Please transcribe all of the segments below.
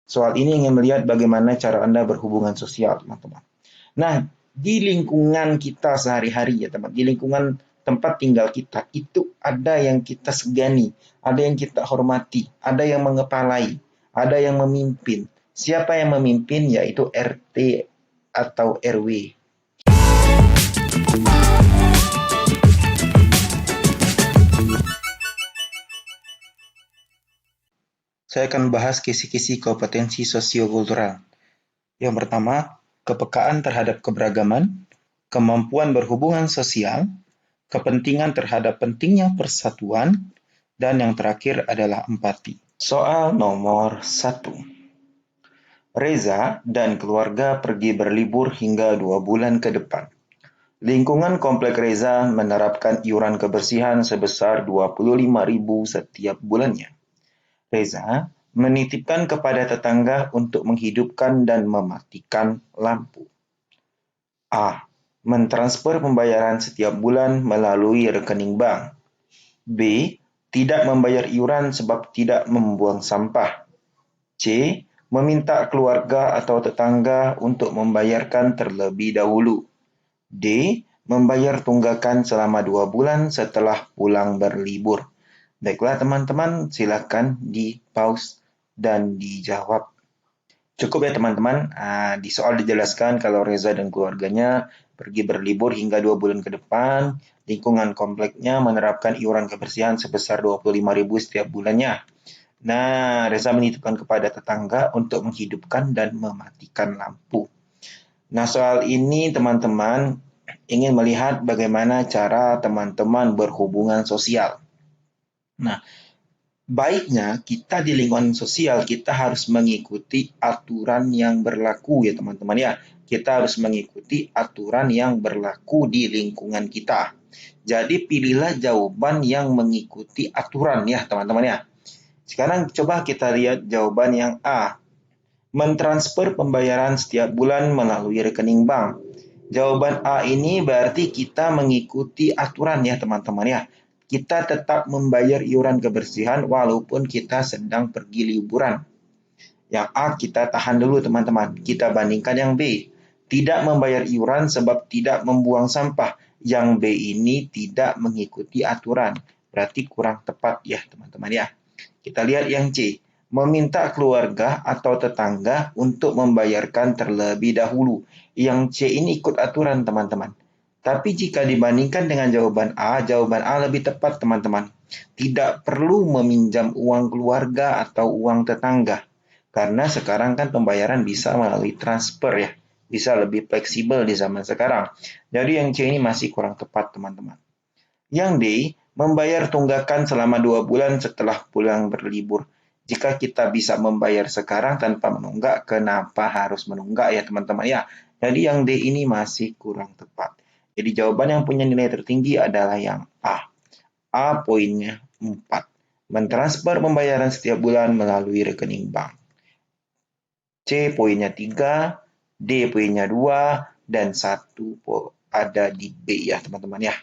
Soal ini ingin melihat bagaimana cara Anda berhubungan sosial, teman-teman. Nah, di lingkungan kita sehari-hari ya teman, di lingkungan tempat tinggal kita, itu ada yang kita segani, ada yang kita hormati, ada yang mengepalai, ada yang memimpin. Siapa yang memimpin? Yaitu RT atau RW. Saya akan membahas kisi-kisi kompetensi sosiokultural. Yang pertama, kepekaan terhadap keberagaman, kemampuan berhubungan sosial, kepentingan terhadap pentingnya persatuan, dan yang terakhir adalah empati. Soal nomor 1. Reza dan keluarga pergi berlibur hingga 2 bulan ke depan. Lingkungan komplek Reza menerapkan iuran kebersihan sebesar 25.000 setiap bulannya. Reza menitipkan kepada tetangga untuk menghidupkan dan mematikan lampu. A. Mentransfer pembayaran setiap bulan melalui rekening bank. B. Tidak membayar iuran sebab tidak membuang sampah. C. Meminta keluarga atau tetangga untuk membayarkan terlebih dahulu. D. Membayar tunggakan selama 2 bulan setelah pulang berlibur. Baiklah teman-teman, silakan di pause dan dijawab. Cukup ya teman-teman, di soal dijelaskan kalau Reza dan keluarganya pergi berlibur hingga 2 bulan ke depan, lingkungan kompleknya menerapkan iuran kebersihan sebesar 25.000 setiap bulannya. Nah, Reza menitipkan kepada tetangga untuk menghidupkan dan mematikan lampu. Nah, soal ini teman-teman ingin melihat bagaimana cara teman-teman berhubungan sosial. Nah, baiknya kita di lingkungan sosial kita harus mengikuti aturan yang berlaku ya teman-teman ya. Kita harus mengikuti aturan yang berlaku di lingkungan kita. Jadi pilihlah jawaban yang mengikuti aturan ya teman-teman ya. Sekarang coba kita lihat jawaban yang A. Mentransfer pembayaran setiap bulan melalui rekening bank. Jawaban A ini berarti kita mengikuti aturan ya teman-teman ya. Kita tetap membayar iuran kebersihan walaupun kita sedang pergi liburan. Yang A kita tahan dulu teman-teman. Kita bandingkan yang B. Tidak membayar iuran sebab tidak membuang sampah. Yang B ini tidak mengikuti aturan. Berarti kurang tepat ya teman-teman ya. Kita lihat yang C. Meminta keluarga atau tetangga untuk membayarkan terlebih dahulu. Yang C ini ikut aturan teman-teman. Tapi jika dibandingkan dengan jawaban A lebih tepat teman-teman. Tidak perlu meminjam uang keluarga atau uang tetangga. Karena sekarang kan pembayaran bisa melalui transfer ya. Bisa lebih fleksibel di zaman sekarang. Jadi yang C ini masih kurang tepat teman-teman. Yang D, membayar tunggakan selama 2 bulan setelah pulang berlibur. Jika kita bisa membayar sekarang tanpa menunggak, kenapa harus menunggak ya teman-teman ya? Jadi yang D ini masih kurang tepat. Jadi jawaban yang punya nilai tertinggi adalah yang A. A poinnya 4. Mentransfer pembayaran setiap bulan melalui rekening bank. C poinnya 3, D poinnya 2, dan 1 ada di B ya teman-teman ya.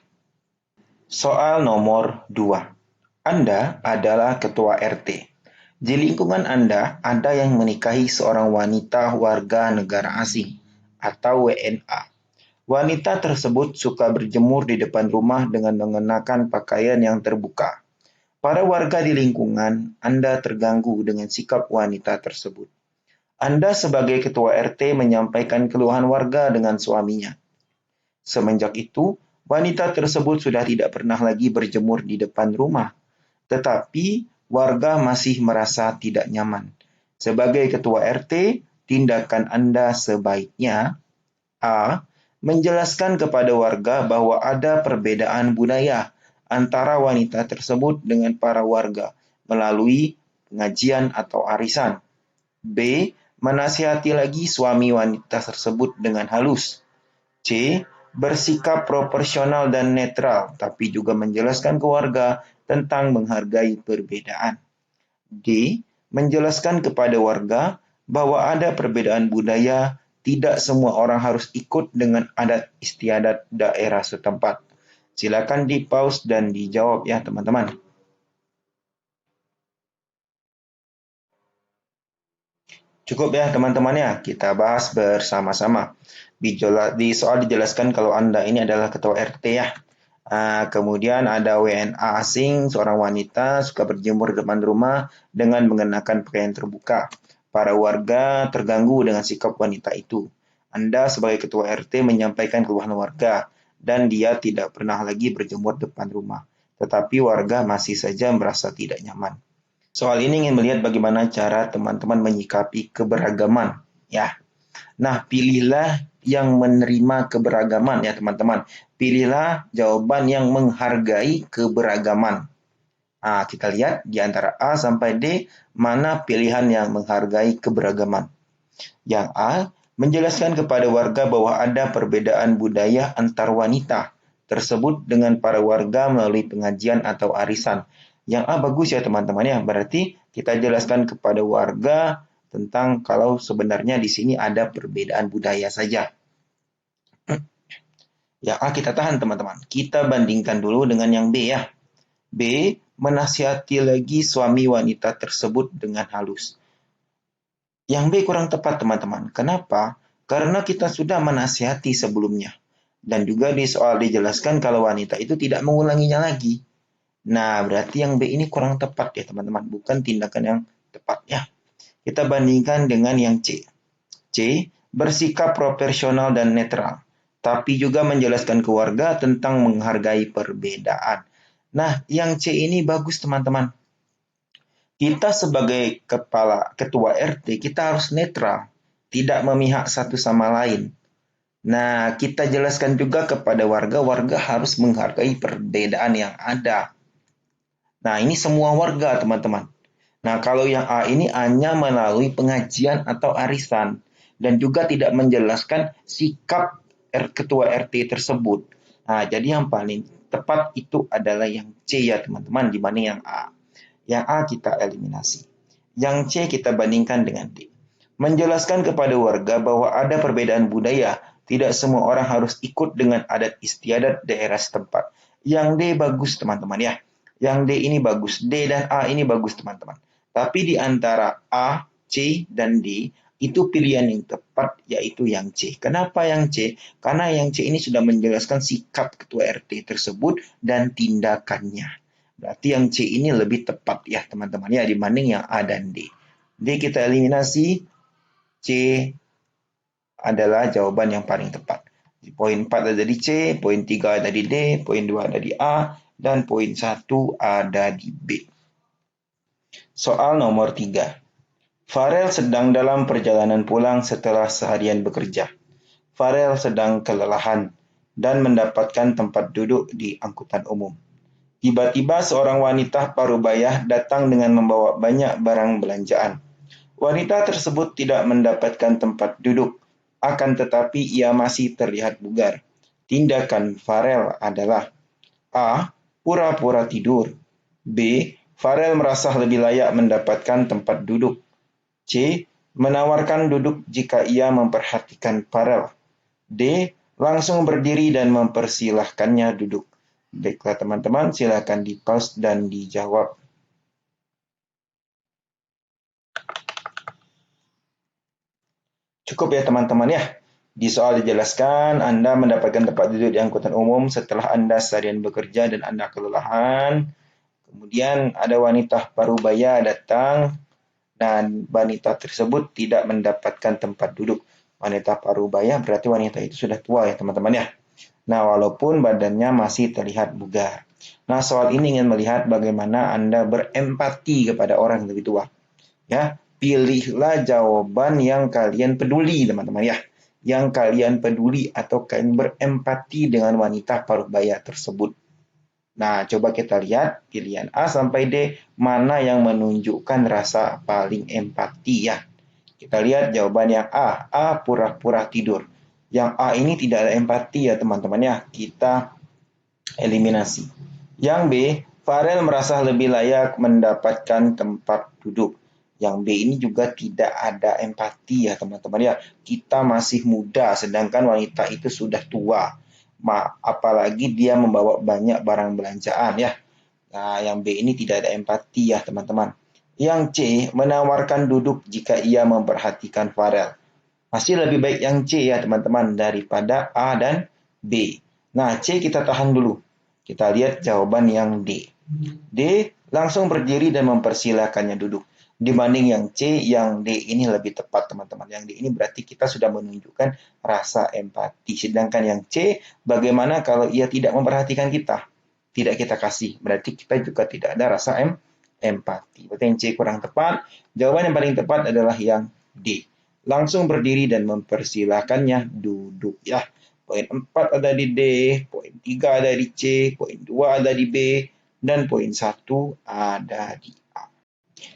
Soal nomor 2. Anda adalah ketua RT. Di lingkungan Anda ada yang menikahi seorang wanita warga negara asing atau WNA. Wanita tersebut suka berjemur di depan rumah dengan mengenakan pakaian yang terbuka. Para warga di lingkungan Anda terganggu dengan sikap wanita tersebut. Anda sebagai ketua RT menyampaikan keluhan warga dengan suaminya. Semenjak itu, wanita tersebut sudah tidak pernah lagi berjemur di depan rumah. Tetapi warga masih merasa tidak nyaman. Sebagai ketua RT, tindakan Anda sebaiknya A. Menjelaskan kepada warga bahwa ada perbedaan budaya antara wanita tersebut dengan para warga melalui pengajian atau arisan. B. Menasihati lagi suami wanita tersebut dengan halus. C. Bersikap proporsional dan netral, tapi juga menjelaskan ke warga tentang menghargai perbedaan. D. Menjelaskan kepada warga bahwa ada perbedaan budaya, tidak semua orang harus ikut dengan adat istiadat daerah setempat. Silakan di pause dan dijawab ya teman-teman. Cukup ya teman-teman ya, kita bahas bersama-sama. Di soal dijelaskan kalau Anda ini adalah ketua RT ya. Kemudian ada WNA asing, seorang wanita suka berjemur di depan rumah dengan mengenakan pakaian terbuka. Para warga terganggu dengan sikap wanita itu. Anda sebagai ketua RT menyampaikan keluhan warga dan dia tidak pernah lagi berjemur depan rumah. Tetapi warga masih saja merasa tidak nyaman. Soal ini ingin melihat bagaimana cara teman-teman menyikapi keberagaman. Ya, nah pilihlah yang menerima keberagaman ya teman-teman. Pilihlah jawaban yang menghargai keberagaman. Nah, kita lihat di antara A sampai D, mana pilihan yang menghargai keberagaman. Yang A, menjelaskan kepada warga bahwa ada perbedaan budaya antar wanita tersebut dengan para warga melalui pengajian atau arisan. Yang A bagus ya teman-teman ya, berarti kita jelaskan kepada warga tentang kalau sebenarnya di sini ada perbedaan budaya saja. Yang A kita tahan teman-teman. Kita bandingkan dulu dengan yang B ya. B, menasihati lagi suami wanita tersebut dengan halus. Yang B kurang tepat teman-teman. Kenapa? Karena kita sudah menasihati sebelumnya. Dan juga di soal dijelaskan kalau wanita itu tidak mengulanginya lagi. Nah, berarti yang B ini kurang tepat ya teman-teman. Bukan tindakan yang tepat ya. Kita bandingkan dengan yang C. C, bersikap proporsional dan netral. Tapi juga menjelaskan ke warga tentang menghargai perbedaan. Nah, yang C ini bagus teman-teman. Kita sebagai ketua RT, kita harus netral, tidak memihak satu sama lain. Nah, kita jelaskan juga kepada warga, warga harus menghargai perbedaan yang ada. Nah, ini semua warga, teman-teman. Nah, kalau yang A ini hanya melalui pengajian atau arisan dan juga tidak menjelaskan sikap ketua RT tersebut. Nah, jadi yang paling tepat itu adalah yang C ya, teman-teman, dibanding yang A. Yang A kita eliminasi. Yang C kita bandingkan dengan D. Menjelaskan kepada warga bahwa ada perbedaan budaya. Tidak semua orang harus ikut dengan adat istiadat daerah setempat. Yang D bagus teman-teman ya. Yang D ini bagus. D dan A ini bagus teman-teman. Tapi di antara A, C, dan D, itu pilihan yang tepat yaitu yang C. Kenapa yang C? Karena yang C ini sudah menjelaskan sikap ketua RT tersebut dan tindakannya. Berarti yang C ini lebih tepat ya teman-teman ya dibanding yang A dan D. D kita eliminasi, C adalah jawaban yang paling tepat. Poin 4 ada di C, poin 3 ada di D, poin 2 ada di A, dan poin 1 ada di B. Soal nomor 3. Farel sedang dalam perjalanan pulang setelah seharian bekerja. Farel sedang kelelahan dan mendapatkan tempat duduk di angkutan umum. Tiba-tiba seorang wanita parubaya datang dengan membawa banyak barang belanjaan. Wanita tersebut tidak mendapatkan tempat duduk, akan tetapi ia masih terlihat bugar. Tindakan Farel adalah A. Pura-pura tidur. B. Farel merasa lebih layak mendapatkan tempat duduk. C. Menawarkan duduk jika ia memperhatikan Farel. D. Langsung berdiri dan mempersilahkannya duduk. Baiklah teman-teman, silakan di-pause dan dijawab. Cukup ya teman-teman ya. Di soal dijelaskan, Anda mendapatkan tempat duduk di angkutan umum setelah Anda seharian bekerja dan Anda kelelahan. Kemudian ada wanita parubaya datang dan wanita tersebut tidak mendapatkan tempat duduk. Wanita parubaya berarti wanita itu sudah tua ya teman-teman ya. Nah, walaupun badannya masih terlihat bugar. Nah, soal ini ingin melihat bagaimana Anda berempati kepada orang yang lebih tua. Ya, pilihlah jawaban yang kalian peduli, teman-teman ya. Yang kalian peduli atau kalian berempati dengan wanita parubaya tersebut. Nah, coba kita lihat pilihan A sampai D mana yang menunjukkan rasa paling empati ya. Kita lihat jawaban yang A. A pura-pura tidur. Yang A ini tidak ada empati ya teman-teman ya. Kita eliminasi. Yang B, Farel merasa lebih layak mendapatkan tempat duduk. Yang B ini juga tidak ada empati ya teman-teman ya. Kita masih muda sedangkan wanita itu sudah tua. Apalagi dia membawa banyak barang belanjaan ya. Nah, yang B ini tidak ada empati ya teman-teman. Yang C menawarkan duduk jika ia memperhatikan Farel. Masih lebih baik yang C ya teman-teman daripada A dan B. Nah, C kita tahan dulu. Kita lihat jawaban yang D. D langsung berdiri dan mempersilahkannya duduk. Dibanding yang C, yang D ini lebih tepat teman-teman. Yang D ini berarti kita sudah menunjukkan rasa empati. Sedangkan yang C, bagaimana kalau ia tidak memperhatikan kita? Tidak kita kasih. Berarti kita juga tidak ada rasa empati. Berarti yang C kurang tepat. Jawaban yang paling tepat adalah yang D. Langsung berdiri dan mempersilahkannya duduk ya. Poin 4 ada di D, poin 3 ada di C, poin 2 ada di B, dan poin 1 ada di A.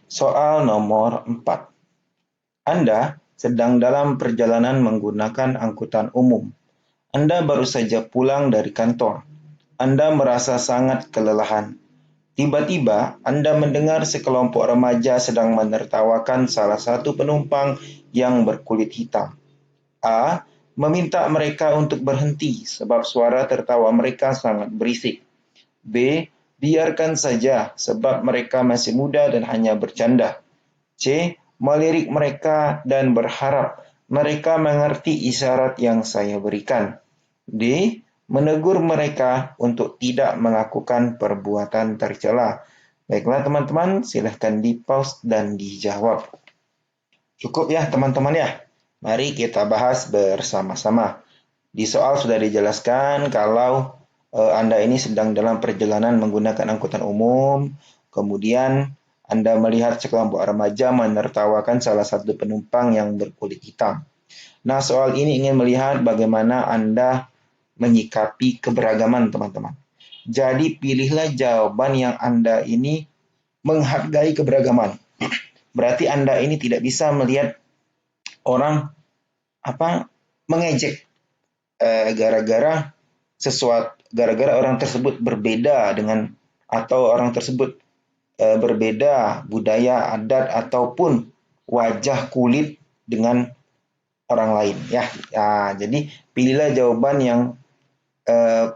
Soal nomor 4. Anda sedang dalam perjalanan menggunakan angkutan umum. Anda baru saja pulang dari kantor. Anda merasa sangat kelelahan. Tiba-tiba, Anda mendengar sekelompok remaja sedang menertawakan salah satu penumpang yang berkulit hitam. A. Meminta mereka untuk berhenti sebab suara tertawa mereka sangat berisik. B. Biarkan saja sebab mereka masih muda dan hanya bercanda. C. Melirik mereka dan berharap mereka mengerti isyarat yang saya berikan. D. Menegur mereka untuk tidak melakukan perbuatan tercela. Baiklah teman-teman, silahkan di-pause dan dijawab. Cukup ya teman-teman ya. Mari kita bahas bersama-sama. Di soal sudah dijelaskan kalau Anda ini sedang dalam perjalanan menggunakan angkutan umum, kemudian Anda melihat sekelompok remaja menertawakan salah satu penumpang yang berkulit hitam. Nah, soal ini ingin melihat bagaimana Anda menyikapi keberagaman teman-teman. Jadi pilihlah jawaban yang Anda ini menghargai keberagaman. Berarti Anda ini tidak bisa melihat orang mengejek gara-gara orang tersebut berbeda dengan atau orang tersebut berbeda budaya, adat ataupun wajah kulit dengan orang lain ya. Jadi pilihlah jawaban yang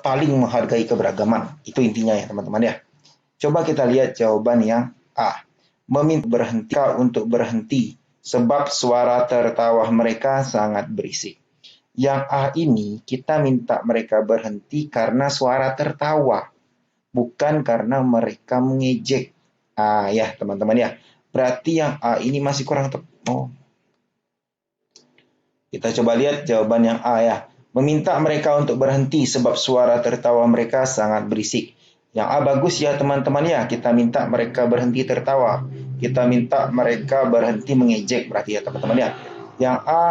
paling menghargai keberagaman. Itu intinya ya teman-teman ya. Coba kita lihat jawaban yang A. Meminta berhenti untuk berhenti sebab suara tertawa mereka sangat berisik. Yang A ini kita minta mereka berhenti karena suara tertawa, bukan karena mereka mengejek. Ya teman-teman ya. Berarti yang A ini masih kurang tepat. Kita coba lihat jawaban yang A ya. Meminta mereka untuk berhenti sebab suara tertawa mereka sangat berisik. Yang A bagus ya teman-teman ya. Kita minta mereka berhenti tertawa. Kita minta mereka berhenti mengejek berarti ya teman-teman ya. Yang A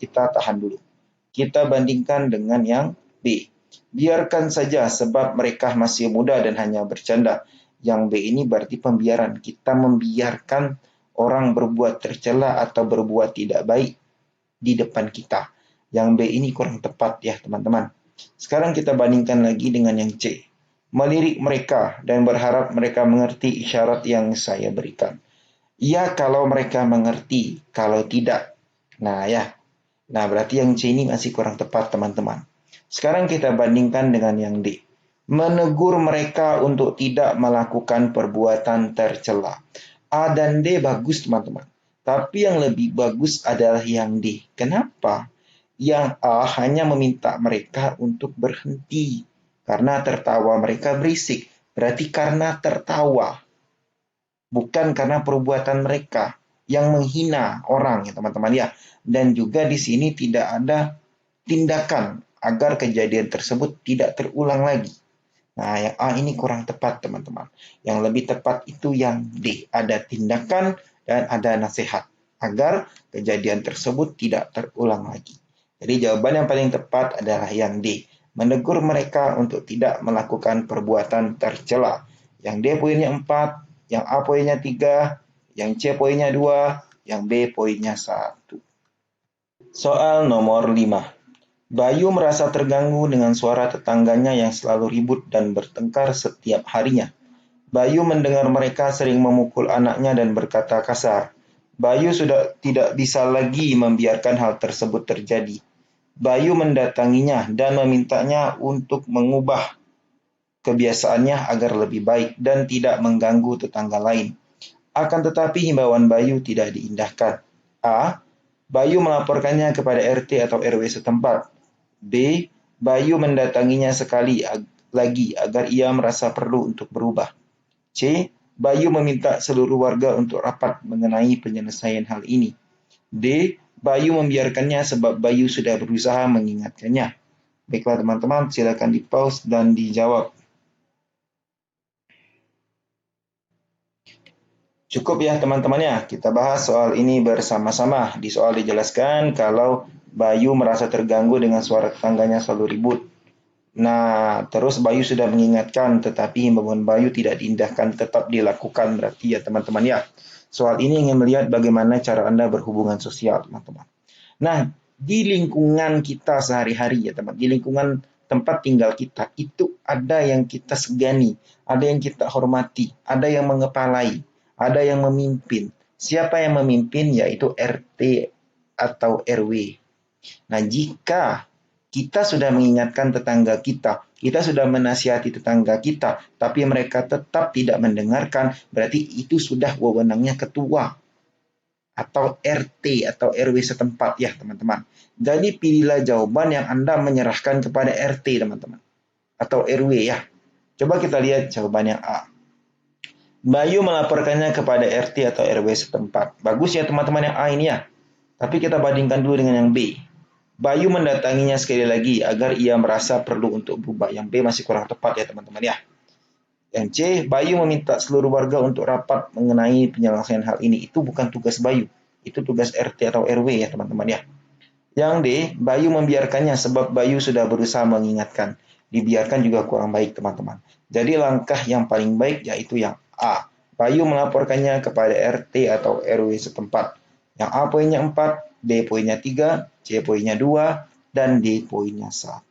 kita tahan dulu. Kita bandingkan dengan yang B. Biarkan saja sebab mereka masih muda dan hanya bercanda. Yang B ini berarti pembiaran. Kita membiarkan orang berbuat tercela atau berbuat tidak baik di depan kita. Yang B ini kurang tepat ya teman-teman. Sekarang kita bandingkan lagi dengan yang C. Melirik mereka dan berharap mereka mengerti isyarat yang saya berikan. Ya kalau mereka mengerti, kalau tidak. Nah berarti yang C ini masih kurang tepat teman-teman. Sekarang kita bandingkan dengan yang D. Menegur mereka untuk tidak melakukan perbuatan tercela. A dan D bagus teman-teman. Tapi yang lebih bagus adalah yang D. Kenapa? Yang A hanya meminta mereka untuk berhenti. Karena tertawa mereka berisik. Berarti karena tertawa. Bukan karena perbuatan mereka yang menghina orang ya teman-teman ya. Dan juga di sini tidak ada tindakan agar kejadian tersebut tidak terulang lagi. Nah, yang A ini kurang tepat teman-teman. Yang lebih tepat itu yang D. Ada tindakan dan ada nasihat agar kejadian tersebut tidak terulang lagi. Jadi jawaban yang paling tepat adalah yang D. Menegur mereka untuk tidak melakukan perbuatan tercela. Yang D poinnya 4, yang A poinnya 3, yang C poinnya 2, yang B poinnya 1. Soal nomor 5. Bayu merasa terganggu dengan suara tetangganya yang selalu ribut dan bertengkar setiap harinya. Bayu mendengar mereka sering memukul anaknya dan berkata kasar. Bayu sudah tidak bisa lagi membiarkan hal tersebut terjadi. Bayu mendatanginya dan memintanya untuk mengubah kebiasaannya agar lebih baik dan tidak mengganggu tetangga lain. Akan tetapi himbauan Bayu tidak diindahkan. A. Bayu melaporkannya kepada RT atau RW setempat. B. Bayu mendatanginya sekali lagi agar ia merasa perlu untuk berubah. C. Bayu meminta seluruh warga untuk rapat mengenai penyelesaian hal ini. D. Bayu membiarkannya sebab Bayu sudah berusaha mengingatkannya. Baiklah teman-teman, silakan di-pause dan dijawab. Cukup ya teman-teman ya, kita bahas soal ini bersama-sama. Di soal dijelaskan kalau Bayu merasa terganggu dengan suara tetangganya selalu ribut. Nah, terus Bayu sudah mengingatkan, tetapi himbauan Bayu tidak diindahkan, tetap dilakukan. Berarti ya teman-teman ya. Soal ini ingin melihat bagaimana cara Anda berhubungan sosial, teman-teman. Nah, di lingkungan kita sehari-hari ya teman, di lingkungan tempat tinggal kita, itu ada yang kita segani, ada yang kita hormati, ada yang mengepalai, ada yang memimpin. Siapa yang memimpin? Yaitu RT atau RW. Nah, jika kita sudah mengingatkan tetangga kita sudah menasihati tetangga kita, tapi mereka tetap tidak mendengarkan, berarti itu sudah wewenangnya ketua atau RT atau RW setempat ya teman-teman. Jadi pilihlah jawaban yang Anda menyerahkan kepada RT teman-teman. Atau RW ya. Coba kita lihat jawaban yang A. Bayu melaporkannya kepada RT atau RW setempat. Bagus ya teman-teman yang A ini ya. Tapi kita bandingkan dulu dengan yang B. Bayu mendatanginya sekali lagi agar ia merasa perlu untuk berubah. Yang B masih kurang tepat ya teman-teman ya. Yang C, Bayu meminta seluruh warga untuk rapat mengenai penyelesaian hal ini. Itu bukan tugas Bayu. Itu tugas RT atau RW ya teman-teman ya. Yang D, Bayu membiarkannya sebab Bayu sudah berusaha mengingatkan. Dibiarkan juga kurang baik teman-teman. Jadi langkah yang paling baik yaitu yang A. Bayu melaporkannya kepada RT atau RW setempat. Yang A poinnya 4, B poinnya 3, C poinnya 2, dan D poinnya 1.